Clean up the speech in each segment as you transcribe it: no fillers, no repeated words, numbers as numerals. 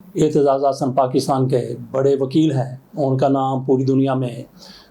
एतजाज़ हसन पाकिस्तान के बड़े वकील हैं, उनका नाम पूरी दुनिया में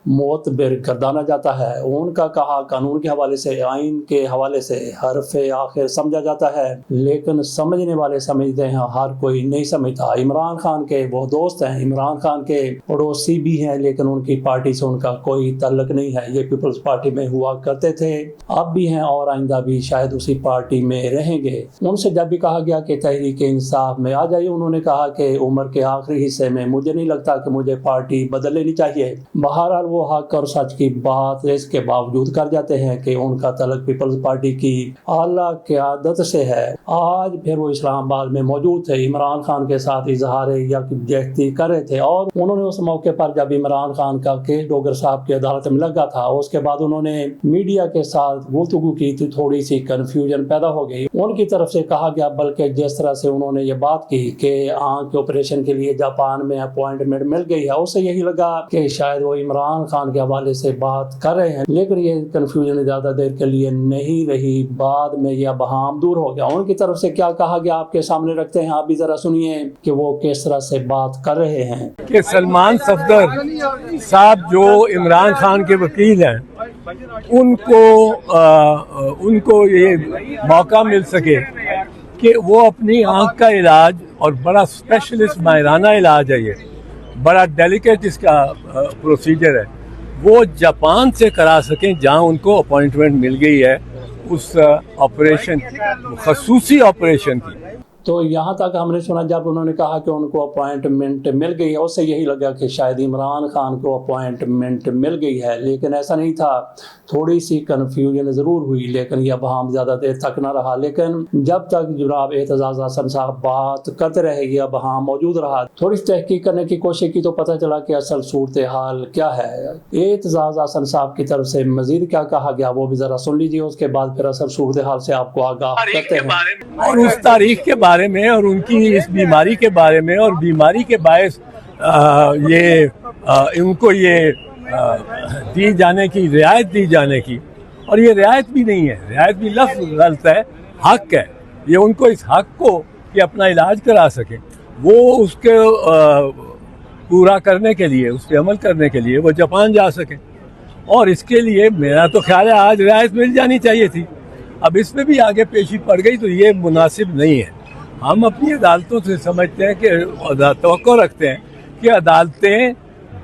मोतबर गर्दाना जाता है। उनका कहा कानून के हवाले से, आइन के हवाले से हरफ आखिर समझा जाता है, लेकिन समझने वाले समझते हैं, हर कोई नहीं समझता। इमरान खान के वो दोस्त हैं, इमरान खान के पड़ोसी भी हैं, लेकिन उनकी पार्टी से उनका कोई ताल्लुक नहीं है। ये पीपल्स पार्टी में हुआ करते थे, अब भी हैं और आइंदा भी शायद उसी पार्टी में रहेंगे। उनसे जब भी कहा गया कि तहरीक इंसाफ में आ जाइए, उन्होंने कहा कि उम्र के आखिरी हिस्से में मुझे नहीं लगता कि मुझे पार्टी बदल लेनी चाहिए। बहरहाल वो हक और सच की बात इसके बावजूद कर जाते हैं कि उनका तल्लुक पीपल्स पार्टी की आला क़यादत से है। आज फिर वो इस्लामाबाद में मौजूद थे, इमरान खान के साथ इजहार यकजहती कर रहे थे, और उन्होंने उस मौके पर जब इमरान खान का केस डोगर साहब की अदालत में लगा था, उसके बाद उन्होंने मीडिया के साथ गुफ्तगू की थी, थोड़ी सी कन्फ्यूजन पैदा हो गई। उनकी तरफ से कहा गया, बल्कि जिस तरह से उन्होंने ये बात की कि आंख के ऑपरेशन के लिए जापान में अपॉइंटमेंट मिल गई है, उससे यही लगा कि शायद वो इमरान खान के हवाले से बात कर रहे हैं, लेकिन ये कन्फ्यूजन ज्यादा देर के लिए नहीं रही। बाद में यह बहाम दूर हो गया। उनकी तरफ से क्या कहा गया आपके सामने रखते हैं, आप भी जरा सुनिए कि वो किस तरह से बात कर रहे हैं। कि सलमान सफदर साहब जो इमरान खान के वकील हैं, उनको ये मौका मिल सके कि वो अपनी आंख का इलाज, और बड़ा स्पेशलिस्ट माहिराना इलाज है, ये बड़ा डेलिकेट इसका प्रोसीजर है, वो जापान से करा सकें, जहां उनको अपॉइंटमेंट मिल गई है उस ऑपरेशन, खसूसी ऑपरेशन की। तो यहाँ तक हमने सुना जब उन्होंने कहा कि उनको अपॉइंटमेंट मिल गई है, उससे यही लगा कि शायद इमरान खान को अपॉइंटमेंट मिल गई है, लेकिन ऐसा नहीं था। थोड़ी सी कन्फ्यूजन ज़रूर हुई, लेकिन यह बहाम ज़्यादा देर तक न रहा। लेकिन जब तक जनाब एतजाज़ हसन साहब बात करते रहे, यह बहाम मौजूद रहा। थोड़ी सी तहकीक करने की कोशिश की तो पता चला कि असल सूरत हाल क्या है। एतजाज़ हसन साहब की तरफ से मज़ीद क्या कहा गया वो भी ज़रा सुन लीजिए, उसके बाद फिर असल सूरत हाल से आपको आगाह करते हैं। और उस तारीख के बारे में, और उनकी इस बीमारी के बारे में, और बीमारी के बायस उनको ये दी जाने की, रियायत दी जाने की, और ये रियायत भी नहीं है, रियायत भी लफ्ज़ गलत है, हक है। ये उनको इस हक को कि अपना इलाज करा सकें, वो उसके पूरा करने के लिए, उस पर अमल करने के लिए वो जापान जा सकें, और इसके लिए मेरा तो ख्याल है आज रियायत मिल जानी चाहिए थी। अब इसमें भी आगे पेशी पड़ गई तो ये मुनासिब नहीं है। हम अपनी अदालतों से समझते हैं कि तवक्को रखते हैं कि अदालतें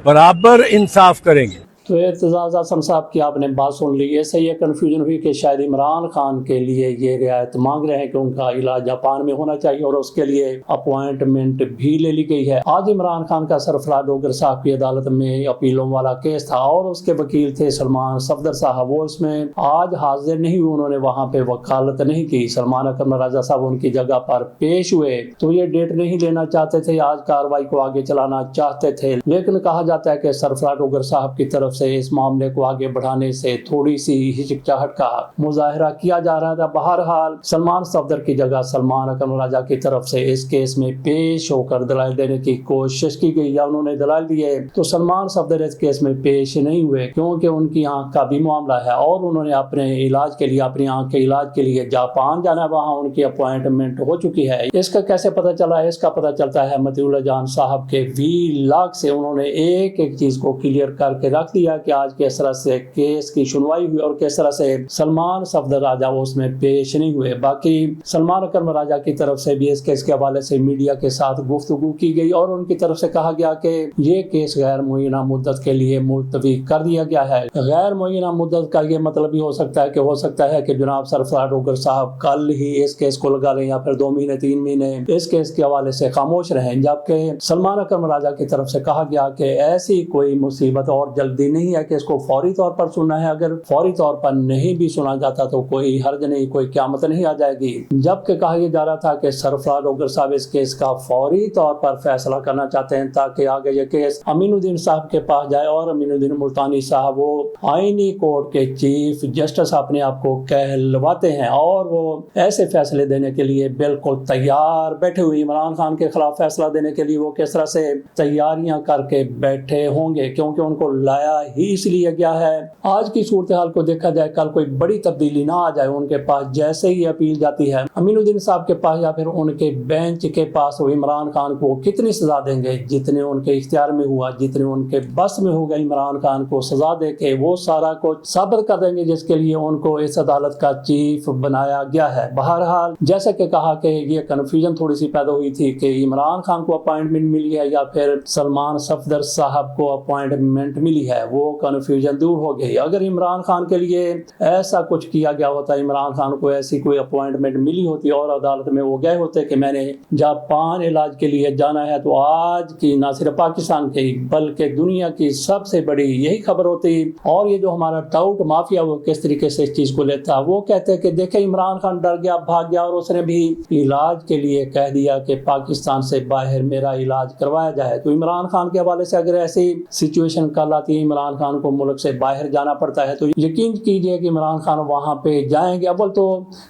बराबर इंसाफ करेंगी। तो एतजाज़ हसन साहब की आपने बात सुन ली। ऐसे ये कन्फ्यूजन हुई कि शायद इमरान खान के लिए ये रियायत मांग रहे हैं कि उनका इलाज जापान में होना चाहिए, और उसके लिए अपॉइंटमेंट भी ले ली गई है। आज इमरान खान का सरफराज डोगर साहब की अदालत में अपीलों वाला केस था, और उसके वकील थे सलमान सफदर साहब। वो इसमें आज हाजिर नहीं हुए, उन्होंने वहाँ पे वकालत नहीं की। सलमान अकरम राजा साहब उनकी जगह पर पेश हुए, तो ये डेट नहीं लेना चाहते थे, आज कार्रवाई को आगे चलाना चाहते थे, लेकिन कहा जाता है कि सरफराज डोगर साहब की तरफ से इस मामले को आगे बढ़ाने से थोड़ी सी हिचकिचाहट का मुजाहरा किया जा रहा था। बहरहाल सलमान सफदर की जगह सलमान अकरम राजा की तरफ से इस केस में पेश होकर दलाइल देने की कोशिश की गई, या उन्होंने दलाइल दिए, तो सलमान सफदर इस केस में पेश नहीं हुए, क्योंकि उनकी आंख का भी मामला है, और उन्होंने अपने इलाज के लिए, अपनी आंख के इलाज के लिए जापान जाना, वहाँ उनकी अपॉइंटमेंट हो चुकी है। इसका कैसे पता चला है? इसका पता चलता है मतीउल्लाह जान साहब के वीलॉग से। उन्होंने एक एक चीज को क्लियर करके रख दिया कि आज किस तरह से केस की सुनवाई हुई और किस तरह से सलमान सफदर राजा उसमें पेश नहीं हुए। बाकी सलमान अकरम राजा की तरफ से भी इस केस के हवाले से मीडिया के साथ गुफ्तगू की गई, और उनकी तरफ से कहा गया कि ये केस गैर मुअय्यना मुद्दत के लिए मुलतवी कर दिया गया है। गैर मुअय्यना मुद्दत का ये मतलब भी हो सकता है कि जनाब सरफराज डोगर साहब कल ही इस केस को लगा लें, या फिर 2 महीने 3 महीने इस केस के हवाले से खामोश रहें। जबकि सलमान अकरम राजा की तरफ से कहा गया कि ऐसी कोई मुसीबत और जल्दी नहीं है कि इसको फौरी तौर पर सुनना है। अगर फौरी तौर पर नहीं भी सुना जाता तो कोई हर्ज नहीं, कोई क़यामत नहीं आ जाएगी। जबकि कहा यह जा रहा था कि सरफराज डोगर साहब इस केस का फौरी तौर पर फैसला करना चाहते हैं, ताकि आगे ये केस अमीनुद्दीन साहब के पास जाए, और अमीनुद्दीन मुल्तानी साहब वो आईनी कोर्ट के चीफ जस्टिस अपने आप को कहलवाते हैं, और वो ऐसे फैसले देने के लिए बिल्कुल तैयार बैठे हुए। इमरान खान के खिलाफ फैसला देने के लिए वो किस तरह से तैयारियां करके बैठे होंगे, क्योंकि उनको लाया ہی اس لیے گیا ہے آج کی صورتحال کو دیکھا جائے کل کوئی بڑی تبدیلی نہ آ جائے ان کے پاس جیسے ہی اپیل جاتی ہے امین الدین صاحب کے پاس یا پھر ان کے بینچ کے پاس وہ عمران خان کو کتنی سزا دیں گے جتنے ان کے اختیار میں ہوا جتنے ان کے بس میں ہوگا عمران خان کو سزا دے کے وہ سارا کچھ ثابت کر دیں گے جس کے لیے ان کو اس عدالت کا چیف بنایا گیا ہے. بہرحال جیسا کہ کہا کہ یہ کنفیوژن تھوڑی سی پیدا ہوئی تھی کہ عمران خان کو اپوائنٹمنٹ ملی ہے یا پھر سلمان صفدر صاحب کو اپوائنٹمنٹ ملی ہے وہ کنفیوژن دور ہو گئی. اگر عمران خان کے لیے ایسا کچھ کیا گیا ہوتا عمران خان کو ایسی کوئی اپوائنٹمنٹ ملی ہوتی اور عدالت میں وہ گئے ہوتے کہ میں نے جاپان علاج کے لیے جانا ہے تو آج کی نہ صرف پاکستان کی بلکہ دنیا کی سب سے بڑی یہی خبر ہوتی. اور یہ جو ہمارا ٹاؤٹ مافیا وہ کس طریقے سے اس چیز کو لیتا وہ کہتے کہ دیکھیں عمران خان ڈر گیا بھاگ گیا اور اس نے بھی علاج کے لیے کہہ دیا کہ پاکستان سے باہر میرا علاج کروایا جائے. تو عمران خان کے حوالے سے اگر ایسی سچویشن کل آتی ہے عمران خان کو ملک سے باہر جانا پڑتا ہے تو یقین کیجئے کہ عمران خان وہاں پہ جائیں گے. اول تو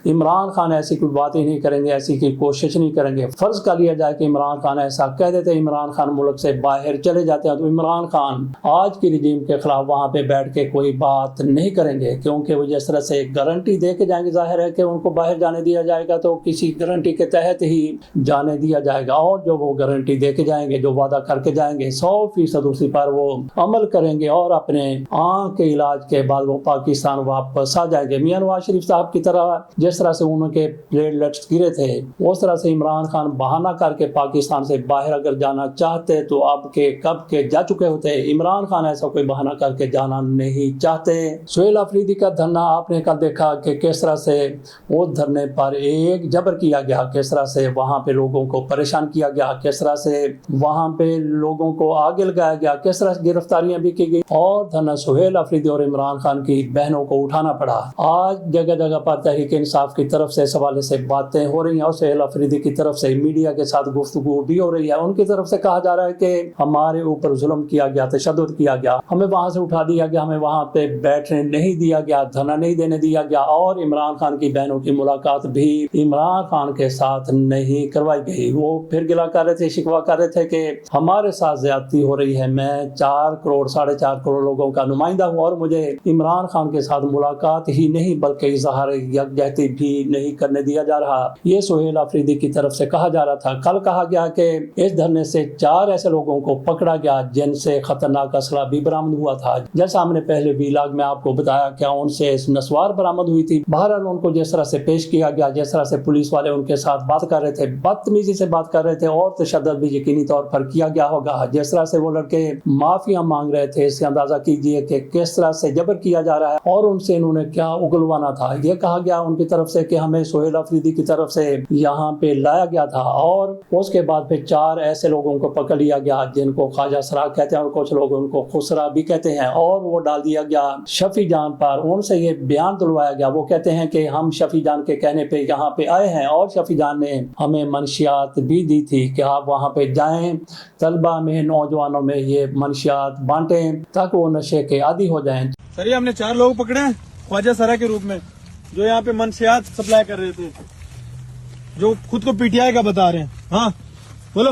عمران خان ایسی کوئی بات ہی نہیں کریں گے ایسی کی کوشش نہیں کریں گے. فرض کر لیا جائے کہ عمران خان ایسا کہہ دیتے عمران خان ملک سے باہر چلے جاتے ہیں تو عمران خان آج کی رجیم کے خلاف وہاں پہ بیٹھ کے کوئی بات نہیں کریں گے کیونکہ وہ جس طرح سے گارنٹی دے کے جائیں گے ظاہر ہے کہ ان کو باہر جانے دیا جائے گا تو کسی گارنٹی کے تحت ہی جانے دیا جائے گا اور جو وہ گارنٹی دے کے جائیں گے جو وعدہ کر کے جائیں گے 100% اسی پر وہ عمل کریں گے اور اپنے آنکھ کے علاج کے بعد وہ پاکستان واپس آ جائیں گے. میاں نواز شریف صاحب کی طرح جس طرح سے ان کے پلیٹلیٹس گرے تھے اس طرح سے عمران خان بہانہ کر کے پاکستان سے باہر اگر جانا چاہتے تو اب کے کب کے جا چکے ہوتے. عمران خان ایسا کوئی بہانہ کر کے جانا نہیں چاہتے. سہیل آفریدی کا دھرنا آپ نے کل دیکھا کہ کس طرح سے وہ دھرنے پر ایک جبر کیا گیا کس طرح سے وہاں پہ لوگوں کو پریشان کیا گیا کس طرح سے وہاں پہ لوگوں کو آگے لگایا گیا کس طرح سے گرفتاریاں بھی کی گئی اور دھرنا سہیل آفریدی اور عمران خان کی بہنوں کو اٹھانا پڑا. آج جگہ جگہ پر تحریک انصاف کی طرف سے اس حوالے سے باتیں ہو رہی ہیں اور سہیل آفریدی کی طرف سے میڈیا کے ساتھ گفتگو بھی ہو رہی ہے. ان کی طرف سے کہا جا رہا ہے کہ ہمارے اوپر ظلم کیا گیا تشدد کیا گیا ہمیں وہاں سے اٹھا دیا گیا ہمیں وہاں پہ بیٹھنے نہیں دیا گیا دھرنا نہیں دینے دیا گیا اور عمران خان کی بہنوں کی ملاقات بھی عمران خان کے ساتھ نہیں کروائی گئی. وہ پھر گلا کر رہے تھے شکوہ کر رہے تھے کہ ہمارے ساتھ زیادتی ہو رہی ہے میں 4 کروڑ 4.5 کروڑ لوگوں کا نمائندہ ہوں اور مجھے عمران خان کے ساتھ ملاقات ہی نہیں بلکہ اظہار یکجہتی بھی نہیں کرنے دیا جا رہا. یہ سہیل آفریدی کی طرف سے کہا جا رہا تھا. کل کہا گیا کہ اس دھرنے سے 4 ایسے لوگوں کو پکڑا گیا جن سے خطرناک اسلحہ بھی برآمد ہوا تھا جیسا ہم نے پہلے ویلاگ میں آپ کو بتایا کہ ان سے نسوار برآمد ہوئی تھی. بہرحال ان کو جس طرح سے پیش کیا گیا جس طرح سے پولیس والے ان کے ساتھ بات کر رہے تھے بدتمیزی سے بات کر رہے تھے اور تشدد بھی یقینی طور پر کیا گیا ہوگا. جس طرح سے وہ لڑکے معافیا مانگ رہے تھے اس سے اندازہ کیجئے کہ کس طرح سے جبر کیا جا رہا ہے اور ان سے انہوں نے کیا اگلوانا تھا. یہ کہا گیا ان کی طرف سے کہ ہمیں سہیل آفریدی کی طرف سے یہاں پہ لایا گیا تھا اور اس کے بعد پھر 4 ایسے لوگوں کو پکڑ لیا گیا جن کو خواجہ سرا کہتے ہیں اور کچھ لوگ ان کو خسرا بھی کہتے ہیں اور وہ ڈال دیا گیا شفیع جان پر. ان سے یہ بیان دلوایا گیا وہ کہتے ہیں کہ ہم شفیع جان کے کہنے پہ یہاں پہ آئے ہیں اور شفیع جان نے ہمیں منشیات بھی دی تھی کہ آپ وہاں پہ جائیں طلبہ میں نوجوانوں میں یہ منشیات بانٹیں تاکہ وہ نشے کے عادی ہو جائیں. سر یہ ہم نے 4 لوگ پکڑے ہیں خواجہ سرا کے روپ میں جو یہاں پہ منشیات سپلائی کر رہے تھے جو خود کو پی ٹی آئی کا بتا رہے ہیں. ہاں بولو.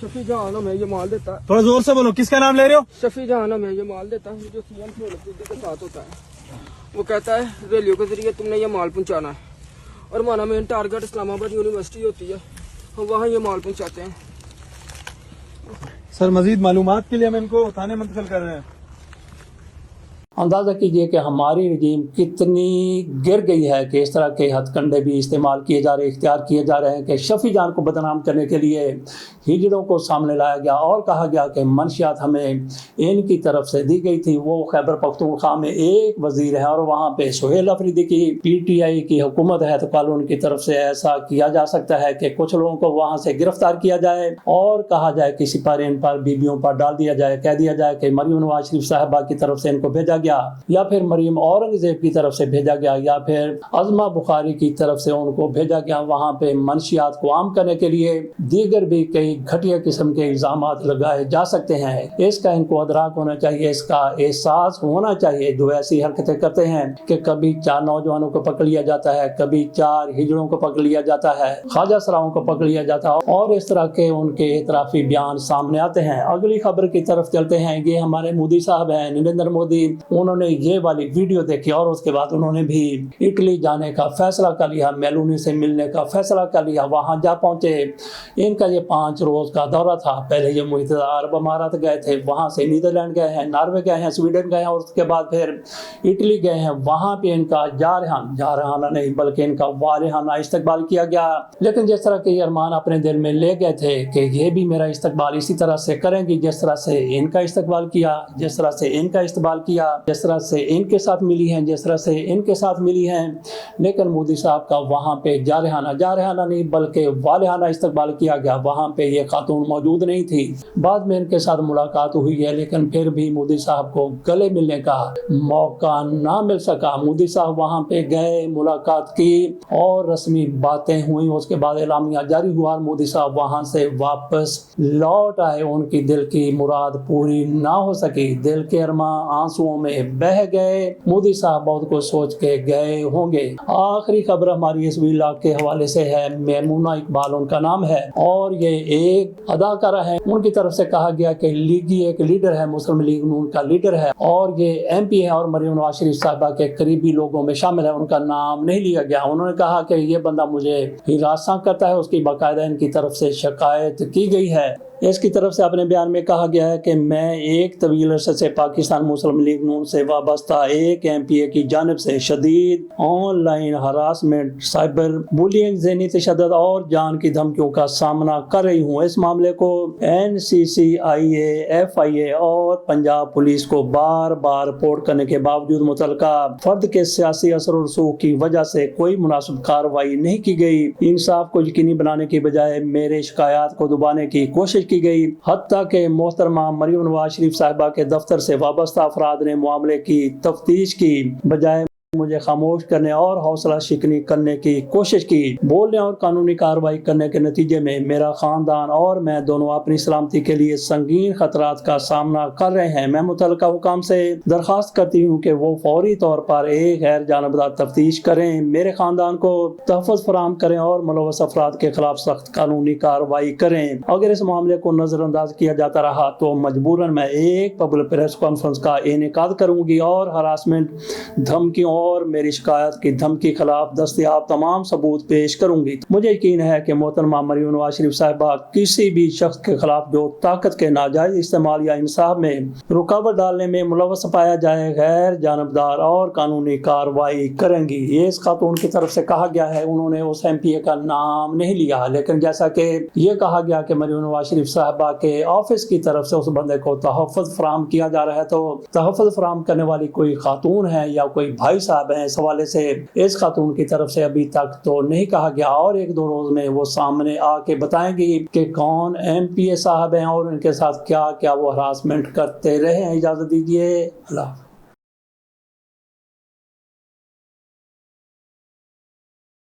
شفیع جہاں میں یہ مال دیتا ہے. تھوڑا زور سے بولو. کس کا نام لے رہے ہو؟ شفیع جہاں میں یہ مال دیتا ہے جو سی ایم سہولت کے ساتھ ہوتا ہے. وہ کہتا ہے ریلیوں کے ذریعے تم نے یہ مال پہنچانا ہے اور مانا مین ٹارگٹ اسلام آباد یونیورسٹی ہوتی ہے ہم وہاں یہ مال پہنچاتے ہیں. سر مزید معلومات کے لیے ہم ان کو تھانے منتقل کر رہے ہیں. اندازہ کیجئے کہ ہماری رجیم کتنی گر گئی ہے کہ اس طرح کے ہتھ کنڈے بھی استعمال کیے جا رہے اختیار کیے جا رہے ہیں کہ شفیع جان کو بدنام کرنے کے لیے ہجڑوں کو سامنے لایا گیا اور کہا گیا کہ منشیات ہمیں ان کی طرف سے دی گئی تھی. وہ خیبر پختونخوا میں ایک وزیر ہے اور وہاں پہ سہیل آفریدی کی پی ٹی آئی کی حکومت ہے تو کل ان کی طرف سے ایسا کیا جا سکتا ہے کہ کچھ لوگوں کو وہاں سے گرفتار کیا جائے اور کہا جائے کسی پر ان پر بیبیوں پر ڈال دیا جائے کہہ دیا جائے کہ مریم نواز شریف صاحبہ کی طرف سے ان کو بھیجا گیا गया, या फिर मरियम औरंगजेब की तरफ से भेजा गया, या फिर अज़मा बुखारी की तरफ से उनको भेजा गया वहाँ पे मंशियात को आम करने के लिए। दीगर भी कई घटिया किस्म के इल्ज़ामात लगाए जा सकते हैं। इसका इनको अदराक होना चाहिए, इसका एहसास होना चाहिए। जो ऐसी हरकतें करते हैं कि कभी 4 नौजवानों को पकड़ लिया जाता है, कभी 4 हिजड़ों को पकड़ लिया जाता है, ख्वाजा सराओं को पकड़ लिया जाता है, और इस तरह के उनके एतराफ़ी बयान सामने आते हैं। अगली खबर की तरफ चलते हैं। ये हमारे मोदी साहब हैं, नरेंद्र मोदी, उन्होंने ये वाली वीडियो देखी और उसके बाद उन्होंने भी इटली जाने का फैसला कर लिया, मेलोनी से मिलने का फैसला कर लिया। वहाँ जा पहुँचे। इनका ये 5 रोज़ का दौरा था। पहले ये मुत्तहिदा अरब अमारात गए थे, वहाँ से नीदरलैंड गए हैं, नॉर्वे गए हैं, स्वीडन गए हैं, और उसके बाद फिर इटली गए हैं। वहाँ पे इनका जारहाना नहीं बल्कि इनका वारिहाना इस्तकबाल किया गया। लेकिन जिस तरह के अरमान अपने दिल में ले गए थे कि ये भी मेरा इस्तकबाल इसी तरह से करेंगी जिस तरह से इनका इस्तकबाल किया, जिस तरह से इनका इस्तकबाल किया, जिस तरह से इनके साथ मिली हैं, जिस तरह से इनके साथ मिली हैं। लेकिन मोदी साहब का वहाँ पे जारहाना नहीं बल्कि वालिहाना इस्तकबाल किया गया। वहाँ पे ये खातून मौजूद नहीं थी। बाद में इनके साथ मुलाकात हुई है, लेकिन फिर भी मोदी साहब को गले मिलने का मौका ना मिल सका। मोदी साहब वहाँ पे गए, मुलाकात की और रस्मी बातें हुई। उसके बाद एलामिया जारी हुआ, मोदी साहब वहाँ से वापस लौट आए। उनकी दिल की मुराद पूरी ना हो सकी, दिल के अरमा आंसुओं में बह गए। मोदी साहब बहुत कुछ सोच के गए होंगे। आखिरी खबर हमारी इस व्लॉग के हवाले से है। मैमूना इकबाल उनका नाम है और ये एक अदाकारा है। उनकी तरफ से कहा गया कि लीगी एक लीडर है, मुस्लिम लीग नून का लीडर है, और ये MP है और मरियम नवाज शरीफ साहिबा के करीबी लोगों में शामिल है। उनका नाम नहीं लिया गया। उन्होंने कहा कि ये बंदा मुझे हिरासा करता है, उसकी बाकायदा इनकी तरफ से शिकायत की गई है। इसकी तरफ से अपने बयान में कहा गया है कि मैं एक तवील अरसे से पाकिस्तान मुस्लिम लीग नून से वाबस्ता एक MPA की जानिब से शदीद ऑनलाइन हरासमेंट, साइबर बुलिंग, ज़हनी तशद्दुद और जान की धमकियों का सामना कर रही हूँ। इस मामले को NCCIA, FIA और पंजाब पुलिस को बार बार रिपोर्ट करने के बावजूद मुतलका फर्द के सियासी असर और रसूख की वजह से कोई मुनासिब कार्रवाई नहीं की गई। इंसाफ को यकीनी बनाने की बजाय मेरे शिकायत को दबाने की कोशिश की गई। हत्ता के मोहतरमा मरियम नवाज शरीफ साहिबा के दफ्तर से वाबस्ता अफराद ने मामले की तफ्तीश की बजाय मुझे खामोश करने और हौसला शिकनी करने की कोशिश की। बोलने और कानूनी कार्रवाई करने के नतीजे में मेरा खानदान और मैं दोनों अपनी सलामती के लिए संगीन खतरात का सामना कर रहे हैं। मैं मुतल्लिका हुकाम से दरख्वास्त करती हूँ कि वो फौरी तौर पर एक गैर जानबदार तफ्तीश करें, मेरे खानदान को तहफ़्फ़ुज़ फराहम करें और मुलव्वस अफराद के खिलाफ सख्त कानूनी कार्रवाई करें। अगर इस मामले को नजरअंदाज किया जाता रहा तो मजबूरन मैं एक पब्लिक प्रेस कॉन्फ्रेंस का इनेकाद करूंगी और हरासमेंट, धमकियों और मेरी शिकायत की धमकी खिलाफ दस्तयाब तमाम सबूत पेश करूंगी। मुझे यकीन है कि मोहतरमा मरियम नवाज शरीफ साहिबा किसी भी शख्स के खिलाफ जो ताकत के नाजायज इस्तेमाल या इंसाफ में रुकावट डालने में मुलव्वस पाया जाए गैर जानबदार और कानूनी कार्रवाई करेंगी। ये इस खातून की तरफ से कहा गया है। उन्होंने उस MPA का नाम नहीं लिया, लेकिन जैसा कि ये कहा गया कि मरियम नवाज शरीफ साहिबा के ऑफिस की तरफ से उस बंदे को तहफ़्फ़ुज़ फराहम किया जा रहा है, तो तहफ़्फ़ुज़ फराहम करने वाली कोई खातून है या कोई भाई साहब है, इस हवाले से इस खातून की तरफ से अभी तक तो नहीं कहा गया। और 1-2 रोज में वो सामने आके बताएंगी कि कौन MPA साहब हैं और उनके साथ क्या क्या वो हरासमेंट करते रहे हैं। इजाजत दीजिए। अल्लाह।